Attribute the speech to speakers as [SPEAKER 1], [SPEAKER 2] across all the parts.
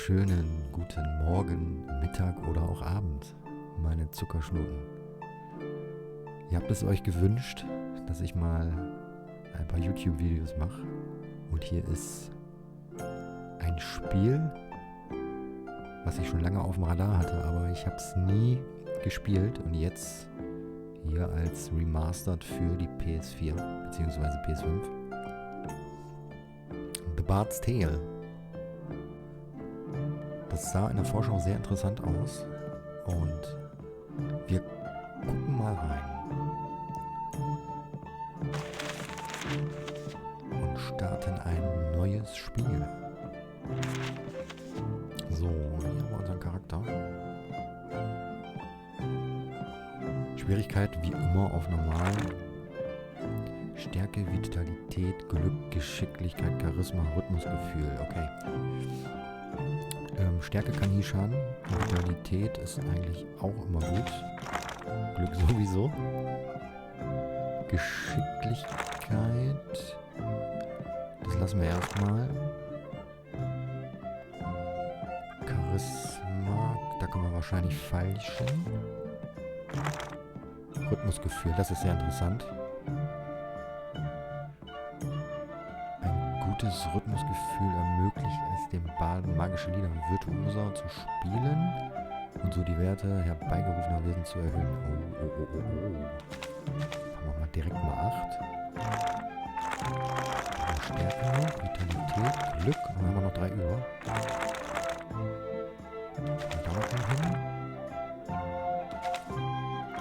[SPEAKER 1] Schönen guten Morgen, Mittag oder auch Abend, meine Zuckerschnucken. Ihr habt es euch gewünscht, dass ich mal ein paar YouTube-Videos mache. Und hier ist ein Spiel, was ich schon lange auf dem Radar hatte, aber ich habe es nie gespielt. Und jetzt hier als Remastered für die PS4 bzw. PS5. The Bard's Tale. Das sah in der Vorschau sehr interessant aus und wir gucken mal rein und starten ein neues Spiel. So, hier haben wir unseren Charakter. Schwierigkeit wie immer auf normal. Stärke, Vitalität, Glück, Geschicklichkeit, Charisma, Rhythmusgefühl. Okay. Stärke kann nie schaden. Vitalität ist eigentlich auch immer gut. Glück sowieso. Geschicklichkeit. Das lassen wir erstmal. Charisma. Da können wir wahrscheinlich falschen. Rhythmusgefühl. Das ist sehr interessant. Gutes Rhythmusgefühl ermöglicht es dem Barden magische Lieder virtuoser zu spielen und so die Werte herbeigerufener Wesen zu erhöhen. Oh. Machen wir mal direkt mal 8. Stärke noch, Vitalität, Glück. Und dann haben wir noch 3 über. Und da noch hin.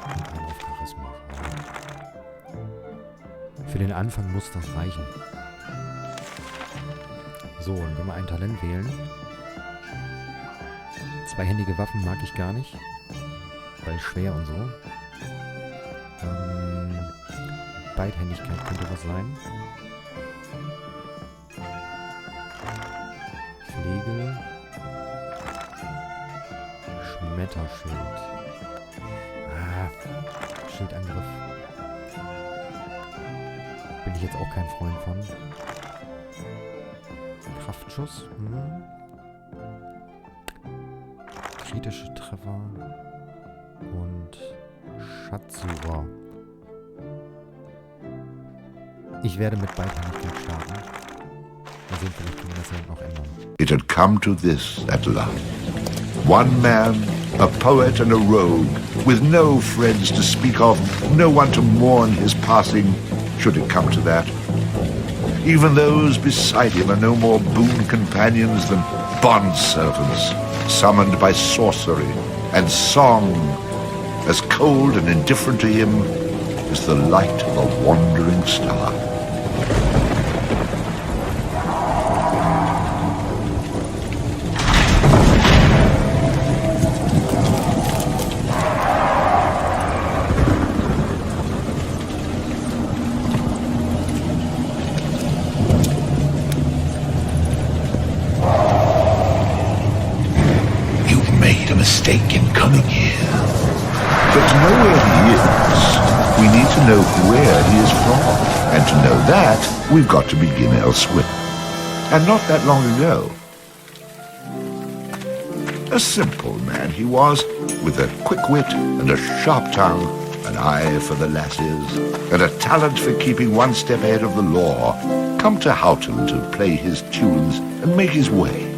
[SPEAKER 1] Und einen auf Charisma. Für den Anfang muss das reichen. So, dann können wir ein Talent wählen. Zweihändige Waffen mag ich gar nicht, weil schwer und so. Beidhändigkeit könnte was sein. Pflege. Schmetterschild. Schildangriff. Bin ich jetzt auch kein Freund von. Kraftschuss. Kritische Treffer. Und Schatzsucher. Ich werde mit Beidhändigkeit starten. Mal sehen, vielleicht können wir das ja noch ändern.
[SPEAKER 2] It had come to this at last. One man, a poet and a rogue, with no friends to speak of, no one to mourn his passing, should it come to that. Even those beside him are no more boon companions than bondservants, summoned by sorcery and song, as cold and indifferent to him as the light of a wandering star. Mistake in coming here. But to know where he is, we need to know where he is from. And to know that, we've got to begin elsewhere. And not that long ago. A simple man he was, with a quick wit and a sharp tongue, an eye for the lasses, and a talent for keeping one step ahead of the law, come to Houghton to play his tunes and make his way.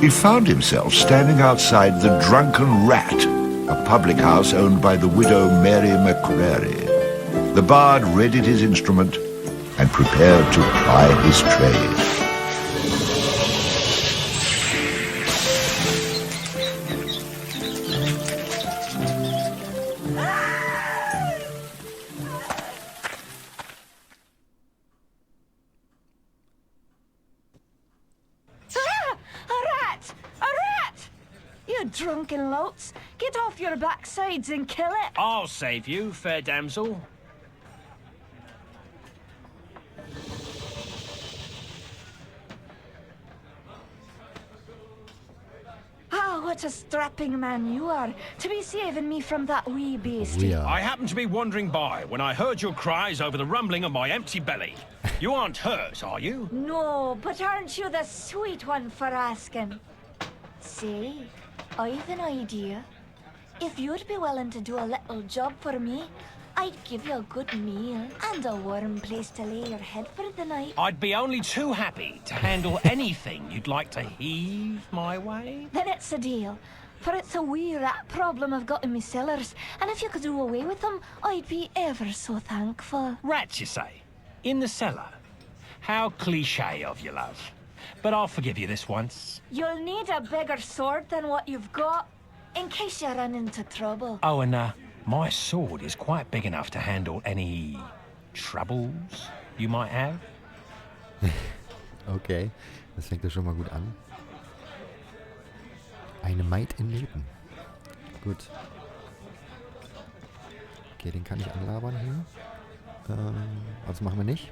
[SPEAKER 2] He found himself standing outside the Drunken Rat, a public house owned by the widow Mary McCrary. The bard readied his instrument and prepared to ply his trade.
[SPEAKER 3] Drunken louts, get off your backsides and kill it.
[SPEAKER 4] I'll save you, fair damsel.
[SPEAKER 3] Ah, what a strapping man you are, to be saving me from that wee beast.
[SPEAKER 4] I happened to be wandering by when I heard your cries over the rumbling of my empty belly. You aren't hurt, are you?
[SPEAKER 3] No, but aren't you the sweet one for asking? say, I've an idea. If you'd be willing to do a little job for me, I'd give you a good meal and a warm place to lay your head for the night.
[SPEAKER 4] I'd be only too happy to handle anything you'd like to heave my way.
[SPEAKER 3] Then it's a deal. For it's a wee rat problem I've got in my cellars, and if you could do away with them, I'd be ever so thankful.
[SPEAKER 4] Rats, you say? In the cellar? How cliché of you, love. But I'll forgive you this once.
[SPEAKER 3] You'll need a bigger sword than what you've got, in case you run into trouble.
[SPEAKER 4] Oh, and my sword is quite big enough to handle any troubles you might have.
[SPEAKER 1] Okay, das fängt ja schon mal gut an. Eine Maid in Leben. Gut. Okay, den kann ich anlabern hier. Was machen wir nicht?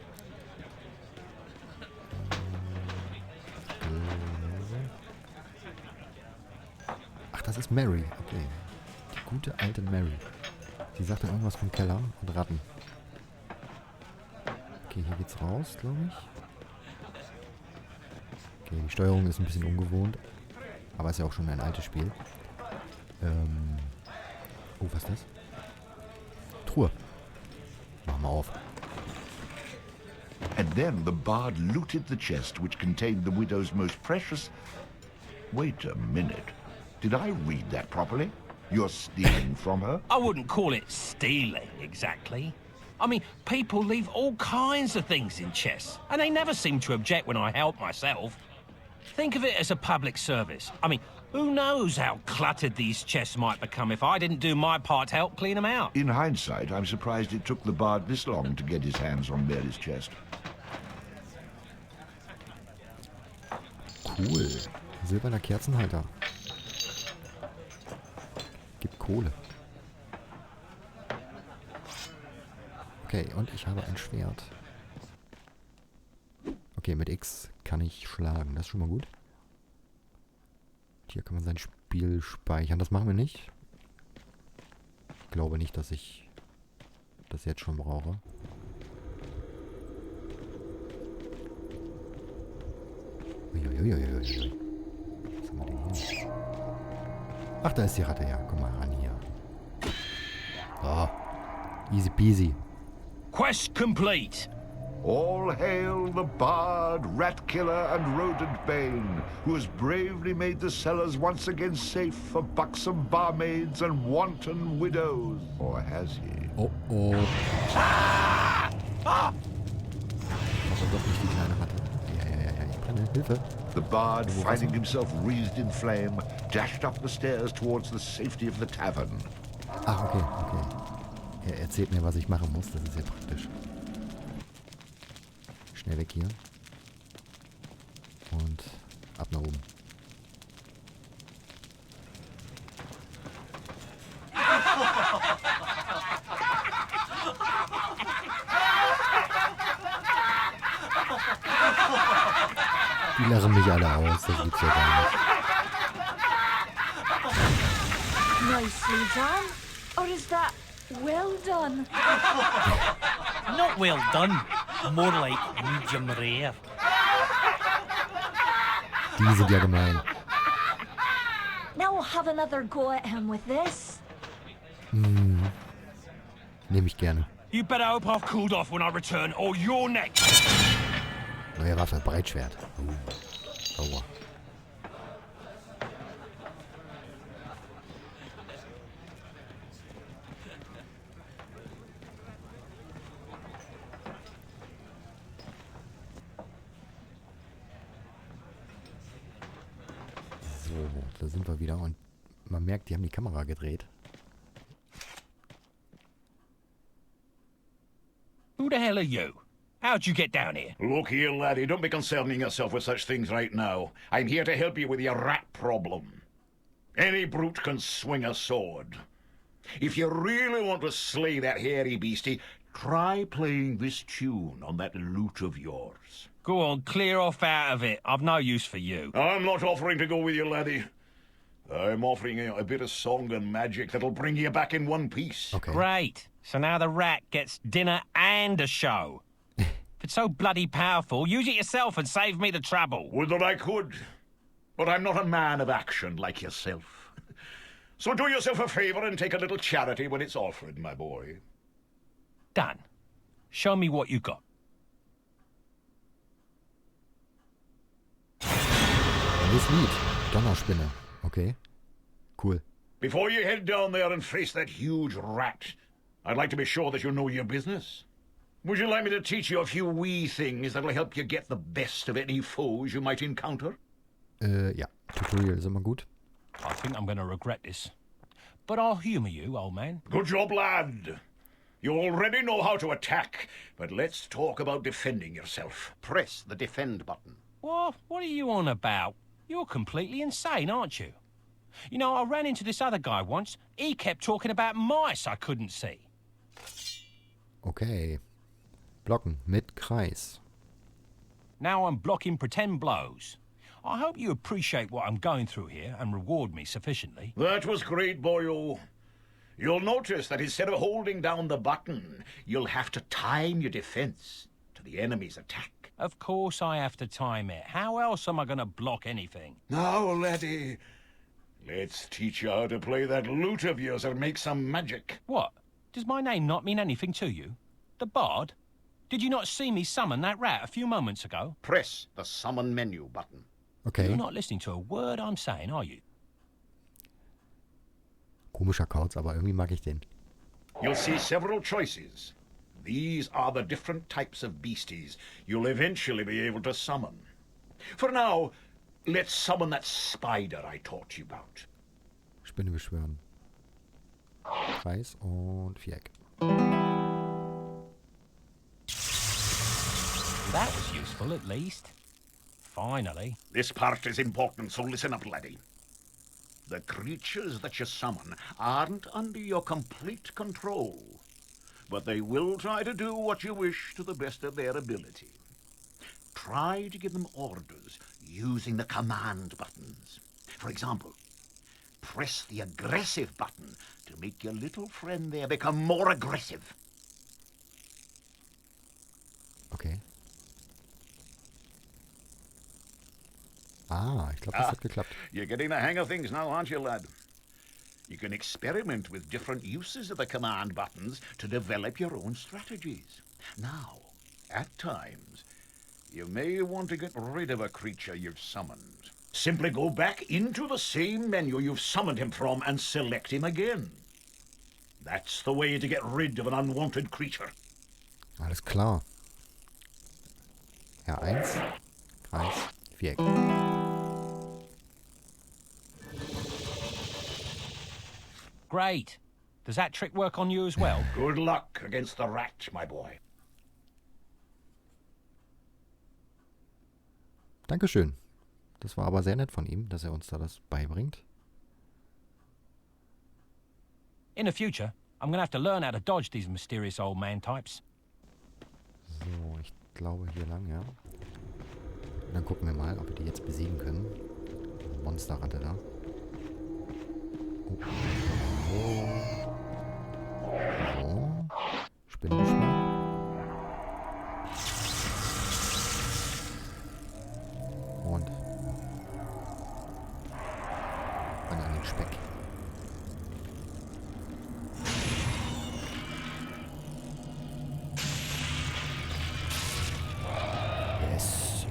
[SPEAKER 1] Ach, das ist Mary. Okay. Die gute alte Mary. Sie sagte irgendwas vom Keller und Ratten. Okay, hier geht's raus, glaube ich. Okay, die Steuerung ist ein bisschen ungewohnt. Aber ist ja auch schon ein altes Spiel. Oh, was ist das? Truhe. Mach mal auf.
[SPEAKER 2] And then the bard looted the chest which contained the widow's most precious... Wait a minute. Did I read that properly? You're stealing from her?
[SPEAKER 4] I wouldn't call it stealing, exactly. I mean, people leave all kinds of things in chests, and they never seem to object when I help myself. Think of it as a public service. I mean, who knows how cluttered these chests might become if I didn't do my part to help clean them out.
[SPEAKER 2] In hindsight, I'm surprised it took the bard this long to get his hands on Mary's chest.
[SPEAKER 1] Cool. Silberner Kerzenhalter. Gibt Kohle. Okay, und ich habe ein Schwert. Okay, mit X kann ich schlagen. Das ist schon mal gut. Hier kann man sein Spiel speichern. Das machen wir nicht. Ich glaube nicht, dass ich das jetzt schon brauche. Uiuiuiui. Was haben wir denn hier? Ach, da ist die Ratte, ja. Komm mal ran hier. So. Easy peasy.
[SPEAKER 4] Quest complete.
[SPEAKER 2] All hail the bard, rat killer, and rodent bane, who has bravely made the cellars once again safe for buxom barmaids and wanton widows. Or has he?
[SPEAKER 1] Oh, oh. Aber doch nicht die kleine Ratte. Ja, ich brenne. Hilfe.
[SPEAKER 2] The bard, finding himself wreathed in flame, dashed up the stairs towards the safety of the tavern.
[SPEAKER 1] Ach, okay. Er erzählt mir, was ich machen muss. Das ist ja praktisch. Schnell weg hier. Und ab nach oben. Die lachen mich alle aus. Das gibt's ja gar nicht.
[SPEAKER 3] Nicely done. Or is that well done?
[SPEAKER 5] Not well done. More like medium rare.
[SPEAKER 1] Die sind ja gemein.
[SPEAKER 3] Now we'll have another go at him with this.
[SPEAKER 1] Nehme ich gerne.
[SPEAKER 4] You better hope I've cooled off when I return, or you're next.
[SPEAKER 1] Neue Waffe, Breitschwert. Aua. So, da sind wir wieder und man merkt, die haben die Kamera gedreht.
[SPEAKER 4] Who the hell are you? How'd you get down here?
[SPEAKER 6] Look here, laddie, don't be concerning yourself with such things right now. I'm here to help you with your rat problem. Any brute can swing a sword. If you really want to slay that hairy beastie, try playing this tune on that lute of yours.
[SPEAKER 4] Go on, clear off out of it. I've no use for you.
[SPEAKER 6] I'm not offering to go with you, laddie. I'm offering you a bit of song and magic that'll bring you back in one piece.
[SPEAKER 1] Okay.
[SPEAKER 4] Great. So now the rat gets dinner and a show. If it's so bloody powerful, use it yourself and save me the trouble.
[SPEAKER 6] Would that I could. but I'm not a man of action like yourself. So do yourself a favor and take a little charity when it's offered, my boy.
[SPEAKER 4] Done. Show me what you got.
[SPEAKER 1] Neues Lied. Donnerspinne. Okay. Cool.
[SPEAKER 6] Before you head down there and face that huge rat, I'd like to be sure that you know your business. Would you like me to teach you a few wee things that'll help you get the best of any foes you might encounter?
[SPEAKER 1] Ja. Tutorial ist immer gut.
[SPEAKER 4] I think I'm going to regret this. But I'll humor you, old man.
[SPEAKER 6] Good job, lad. You already know how to attack, but let's talk about defending yourself.
[SPEAKER 7] Press the defend button.
[SPEAKER 4] What are you on about? You're completely insane, aren't you? You know, I ran into this other guy once. He kept talking about mice I couldn't see.
[SPEAKER 1] Okay. Blocken mit Kreis.
[SPEAKER 4] Now I'm blocking pretend blows. I hope you appreciate what I'm going through here and reward me sufficiently.
[SPEAKER 6] That was great, boyo. You'll notice that instead of holding down the button, you'll have to time your defense to the enemy's attack.
[SPEAKER 4] Of course I have to time it. How else am I going to block anything?
[SPEAKER 6] Now, laddie, let's teach you how to play that lute of yours and make some magic.
[SPEAKER 4] What? Does my name not mean anything to you? The Bard? Did you not see me summon that rat a few moments ago?
[SPEAKER 7] Press the summon menu button.
[SPEAKER 1] Okay.
[SPEAKER 4] You're not listening to a word I'm saying, are you?
[SPEAKER 1] Komischer Kauz, aber irgendwie mag ich den.
[SPEAKER 6] You'll see several choices. These are the different types of beasties you'll eventually be able to summon. For now, let's summon that spider I taught you about.
[SPEAKER 1] Spinne beschwören. Kreis und Viereck.
[SPEAKER 4] That was useful, at least. Finally.
[SPEAKER 6] This part is important, so listen up, laddie. The creatures that you summon aren't under your complete control, but they will try to do what you wish to the best of their ability. Try to give them orders using the command buttons. For example, press the aggressive button to make your little friend there become more aggressive.
[SPEAKER 1] Okay. Ah, ich glaube, das hat geklappt.
[SPEAKER 6] You're getting the hang of things now, aren't you, lad? You can experiment with different uses of the command buttons to develop your own strategies. Now, at times, you may want to get rid of a creature you've summoned. Simply go back into the same menu you've summoned him from and select him again. That's the way to get rid of an unwanted creature.
[SPEAKER 1] Alles klar. R1, Kreis, Viereck.
[SPEAKER 4] Great. Does that trick work on you as well?
[SPEAKER 6] Good luck against the rat, my boy.
[SPEAKER 1] Dankeschön. Das war aber sehr nett von ihm, dass er uns da das beibringt.
[SPEAKER 4] In the future, I'm going to have to learn how to dodge these mysterious old man types.
[SPEAKER 1] So, ich glaube hier lang, ja. Und dann gucken wir mal, ob wir die jetzt besiegen können. Monsterratte da. Oh. So. Spinnenbeschwör. Und dann an den Speck. Yes.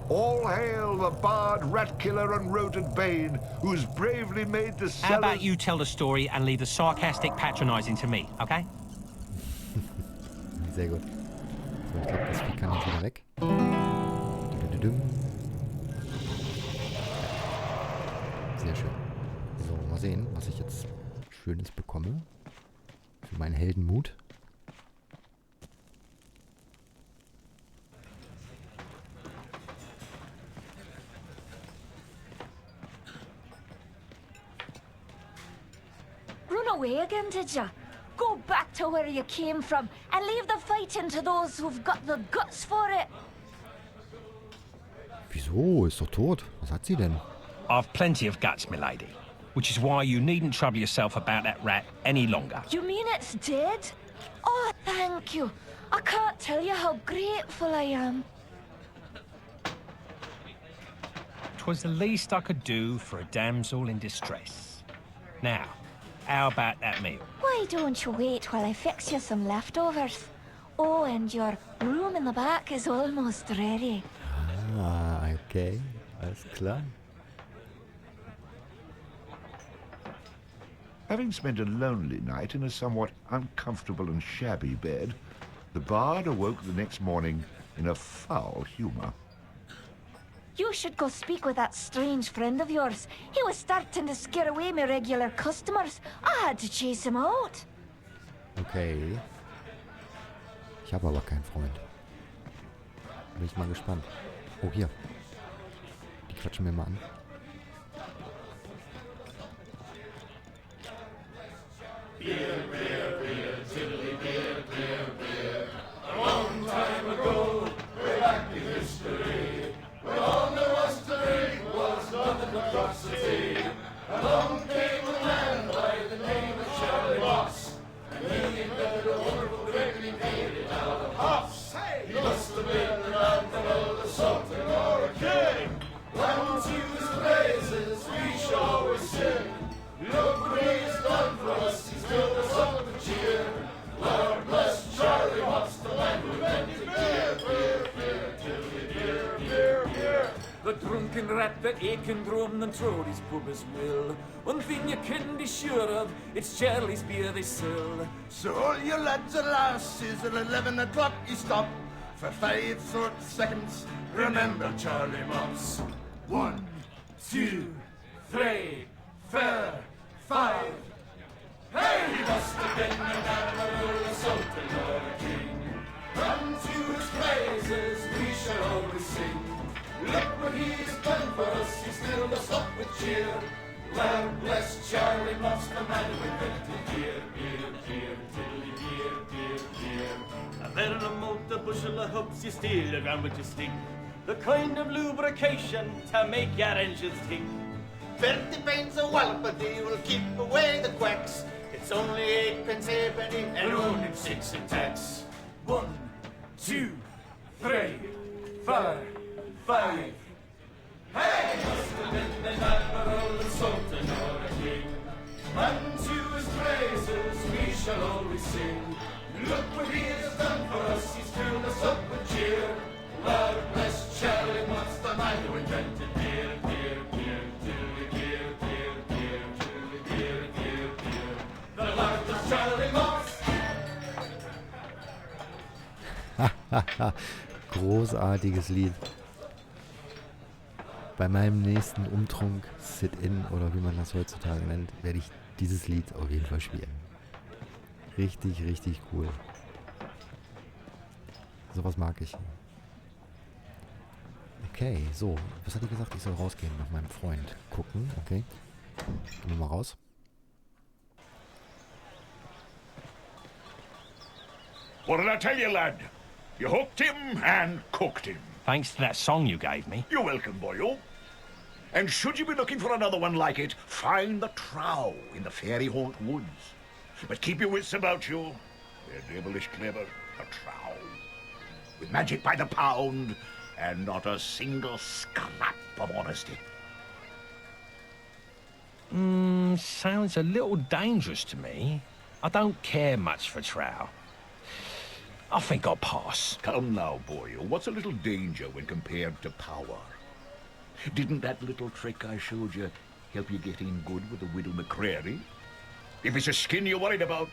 [SPEAKER 2] All hail the bard, rat killer, and rodent bane, who's bravely made the
[SPEAKER 4] How
[SPEAKER 2] cellar...
[SPEAKER 4] about you tell the story and leave the sarcastic patronizing to me, okay?
[SPEAKER 1] Sehr gut. So, ich glaube, das Vieh kann jetzt wieder weg. Sehr schön. So, mal sehen, was ich jetzt Schönes bekomme. Für meinen Heldenmut.
[SPEAKER 3] Run away again, did ya? Go back to where you came from and leave the fighting to those who've got the guts for it.
[SPEAKER 1] Wieso? Ist doch tot. Was hat sie denn?
[SPEAKER 4] I've plenty of guts, milady. Which is why you needn't trouble yourself about that rat any longer.
[SPEAKER 3] You mean it's dead? Oh, thank you. I can't tell you how grateful I am.
[SPEAKER 4] 'twas the least I could do for a damsel in distress. Now, how about that meal?
[SPEAKER 3] Why don't you wait while I fix you some leftovers? Oh, and your room in the back is almost ready.
[SPEAKER 1] Ah, okay. Alles klar.
[SPEAKER 2] Having spent a lonely night in a somewhat uncomfortable and shabby bed, the bard awoke the next morning in a foul humor.
[SPEAKER 3] You should go speak with that strange friend of yours. He was starting to scare away my regular customers. I had to chase him out.
[SPEAKER 1] Okay. Ich habe aber keinen Freund. Bin ich mal gespannt. Oh, hier. Die quatschen mir mal an.
[SPEAKER 8] The drunken rat that Aiken drum and trod his pub as will. One thing you can be sure of, it's Charlie's beer they sell.
[SPEAKER 9] So all you lads and lasses at 11 o'clock you stop for 5 short seconds. Remember Charlie Mops. 1, 2, 3, 4, 5. Hey, he must have been an admiral, a sultan or a king. Unto his praises we shall always sing. Look what he has done for us, he filled us up with cheer. Lord bless Charlie Mops, the man who invented beer, beer, beer, tiddly beer, beer, beer.
[SPEAKER 10] A barrel of malt, a bushel of hoops, you steal a gram with your stick. The kind of lubrication to make your engines tick.
[SPEAKER 9] 30 pence a wallopity will keep away the quacks. It's only 8 pence halfpenny and only 6 in tax.
[SPEAKER 8] 1, 2, 3, 4, 5.
[SPEAKER 9] Hey, must have been an admiral, a sultan or a king. Unto his praises we shall always sing. Look what he has done for us, he's filled us up with cheer. Lord bless Charlie Mops, the man who invented beer, beer, beer, beer, beer, beer, beer, beer, beer, beer, beer. The Lord bless Charlie Mops.
[SPEAKER 1] Großartiges Lied. Bei meinem nächsten Umtrunk, Sit-In oder wie man das heutzutage nennt, werde ich dieses Lied auf jeden Fall spielen. Richtig, richtig cool. Sowas mag ich. Okay, so. Was hat die gesagt? Ich soll rausgehen nach meinem Freund gucken. Okay. Gehen wir mal raus.
[SPEAKER 6] What did I tell you, lad? You hooked him and cooked him.
[SPEAKER 4] Thanks to that song you gave me.
[SPEAKER 6] You're welcome, boyo. And should you be looking for another one like it, find the trow in the fairy haunt woods. But keep your wits about you. They're devilish clever, the trow. With magic by the pound, and not a single scrap of honesty.
[SPEAKER 4] Sounds a little dangerous to me. I don't care much for trow. I think I'll pass.
[SPEAKER 6] Come now, boyo. What's a little danger when compared to power? Didn't that little trick I showed you help you get in good with the Widow McCreary? If it's a skin you're worried about,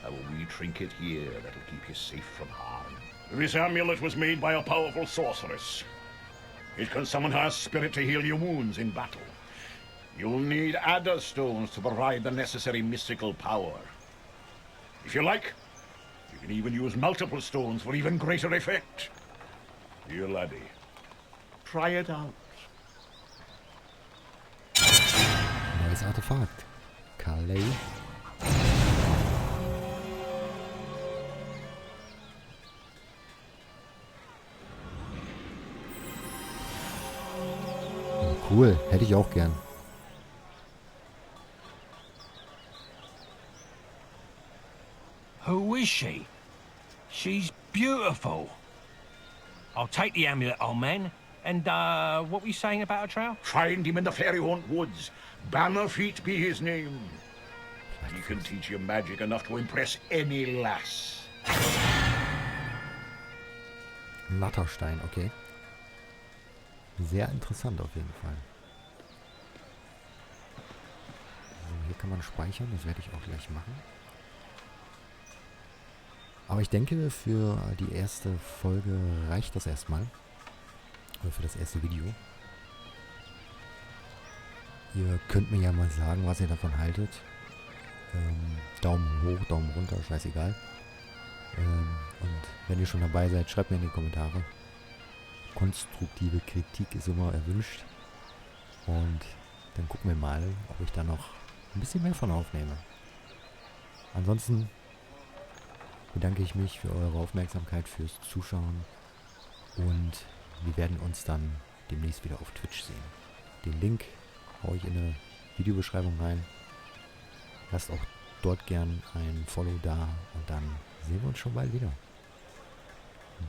[SPEAKER 6] have a wee trinket here that'll keep you safe from harm. This amulet was made by a powerful sorceress. It can summon her spirit to heal your wounds in battle. You'll need adder stones to provide the necessary mystical power. If you like, you can even use multiple stones for even greater effect. Dear laddie, try it out.
[SPEAKER 1] Neues Artefakt. Calais. Oh, cool. Hätte ich auch gern.
[SPEAKER 4] Who is she? She's beautiful. I'll take the amulet, old man, And, what were you saying about a trail?
[SPEAKER 6] Find him in the Fairyhaunt Woods. Bannerfeet be his name. He can teach you magic enough to impress any lass.
[SPEAKER 1] Natterstein, okay. Sehr interessant auf jeden Fall. So, hier kann man speichern, das werde ich auch gleich machen. Aber ich denke, für die erste Folge reicht das erstmal. Oder für das erste Video. Ihr könnt mir ja mal sagen, was ihr davon haltet. Daumen hoch, Daumen runter, scheißegal. Und wenn ihr schon dabei seid, schreibt mir in die Kommentare. Konstruktive Kritik ist immer erwünscht. Und dann gucken wir mal, ob ich da noch ein bisschen mehr von aufnehme. Ansonsten bedanke ich mich für eure Aufmerksamkeit, fürs Zuschauen. Und wir werden uns dann demnächst wieder auf Twitch sehen. Den Link haue ich in eine Videobeschreibung rein. Lasst auch dort gern ein Follow da und dann sehen wir uns schon bald wieder.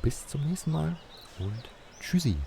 [SPEAKER 1] Bis zum nächsten Mal und tschüssi.